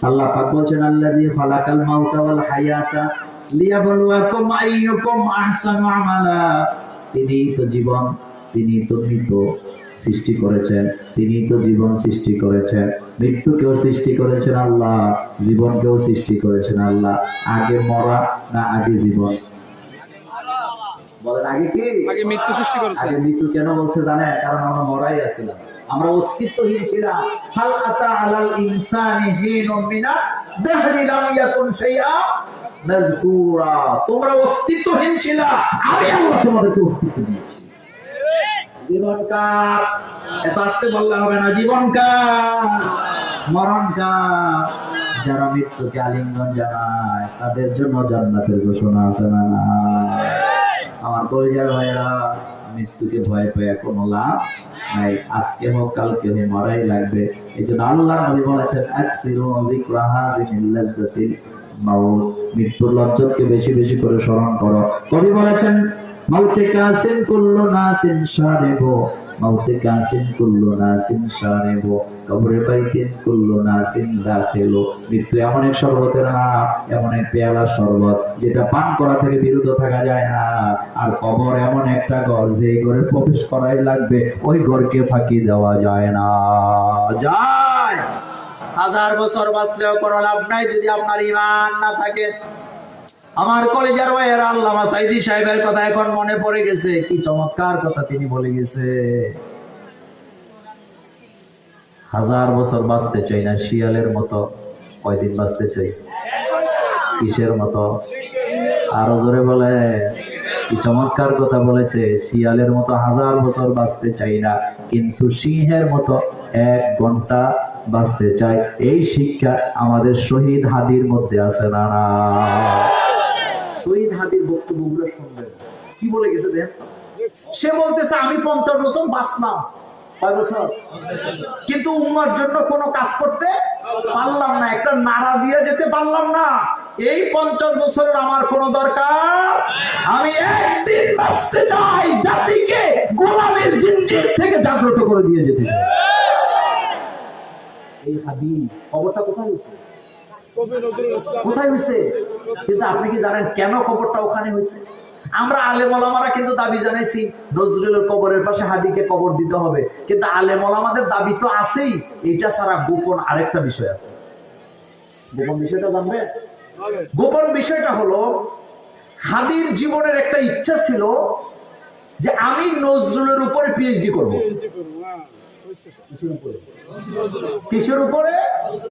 আল্লাহ পাক বলেন আল্লাযী খালাকাল মাউতা ওয়াল হায়াতা লিয়াবলুয়াকুম আইয়ুকুম আহসানু আমালা। তিনিই তো জীবন, তিনিই তো মৃত সৃষ্টি করেছেন, তিনিই তো জীবন সৃষ্টি করেছেন, মৃত্যুকেও সৃষ্টি করেছেন আল্লাহ, জীবনকেও সৃষ্টি করেছেন আল্লাহ। আগে মরা না আগে জীবন? বলেন আগে কি? আগে মৃত্যু সৃষ্টি করেছেন। আগে মৃত্যু কেন বলছে জানেন? কারণ আমরা মরাই আছিলাম, আমরা অস্তিত্বহীন ছিলাম। হাল আতা আলাল ইনসানি হিনুম মিনাদ দাহরি লাম ইয়াকুন শাইআ মাযকুরা। তোমরা অস্তিত্বহীন ছিলা, আমি আল্লাহ তোমাদেরকে অস্তিত্ব দিয়েছি। জীবন কার? এত আস্তে বললে হবে না। জীবন কার? মরণ কার? যারা মৃত্যুকে আলিঙ্গন জানায় তাদের জন্য জান্নাতের ঘোষণা আছে না? আমার পরিবার ভাইরা, মৃত্যুকে ভয় পেয়ে কোনো লাভ নাই। আজকে হোক কালকে হোক মরাই লাগবে। এই জন্য আল্লাহ নবী বলেছেন আকসিরু যিকরা হাযিহিল লাযযাতিল মাউত, মৃত্যুর লজ্জাকে বেশি বেশি করে স্মরণ করো। কবি বলেছেন মাউতে কাসিন কুল্লু নাসিন শারিবু, মাউতে কাসিন কুল্লু নাসিন শারিবু, কবরে বাইতিন কুল্লু নাসিন দাখিলু। মৃত্যু এমন এক শরবতের নাম, এমন এক পেয়ালার শরবত যেটা পান করা থেকে বিরত থাকা যায় না। আর কবর এমন একটা ঘর যে ঘরে প্রবেশ করাই লাগবে, ওই ঘরকে ফাঁকি দেওয়া যায় না। যায় 1000 বছর বাঁচলেও কোনো লাভ নাই যদি আপনার ঈমান না থাকে। আমার কলেজের ভাইয়েরা, আল্লামা সাইদি সাহেবের কথা এখন মনে পড়ে গেছে। কি চমৎকার কথা তিনি বলে গেছে। 1000 বছর বাঁচতে চাই না, শিয়ালের মতো। কয়দিন বাঁচতে চাই? কিসের মতো? আরো জোরে বলে। কি চমৎকার কথা বলেছে। শিয়ালের মতো 1000 বছর বাঁচতে চাই না, কিন্তু সিংহের মতো 1 ঘন্টা বাঁচতে চাই। এই শিক্ষা আমাদের শহীদ হাদির মধ্যে আছে না? না, শহীদ হাদির বক্তব্যগুলো শুনবেন। কি বলে গেছে দেন? সে বলতেছে আমি 50 বছর বাঁচলাম। কয় বছর? কিন্তু উম্মার জন্য কোনো কাজ করতে পারলাম না, একটা নারা দিয়ে যেতে পারলাম না। এই 50 বছরের আমার কোনো দরকার। আমি একদিন বাঁচতে চাই, জাতিকে গোলামের জিঞ্জির থেকে জাগ্রত করে দিয়ে যেতে চাই। এই হাদিস খবরটা কোথায় হয়েছে? কোথায় হয়েছে? কিন্তু আপনি কি জানেন কেন কবরটা ওখানে হয়েছে? আমরা আলেম ওলামারা কিন্তু দাবি জানাইছি নজরুলের কবরের পাশে হাদিকে কবর দিতে হবে, কিন্তু আলেম ওলামাদের দাবি তো আছেই। এটা ছাড়া গোপন আরেকটা বিষয় আছে। গোপন বিষয়টা জানবেন? গোপন বিষয়টা হলো, হাদির জীবনের একটা ইচ্ছা ছিল যে আমি নজরুলের উপরে পিএইচডি করব। কিসের উপরে?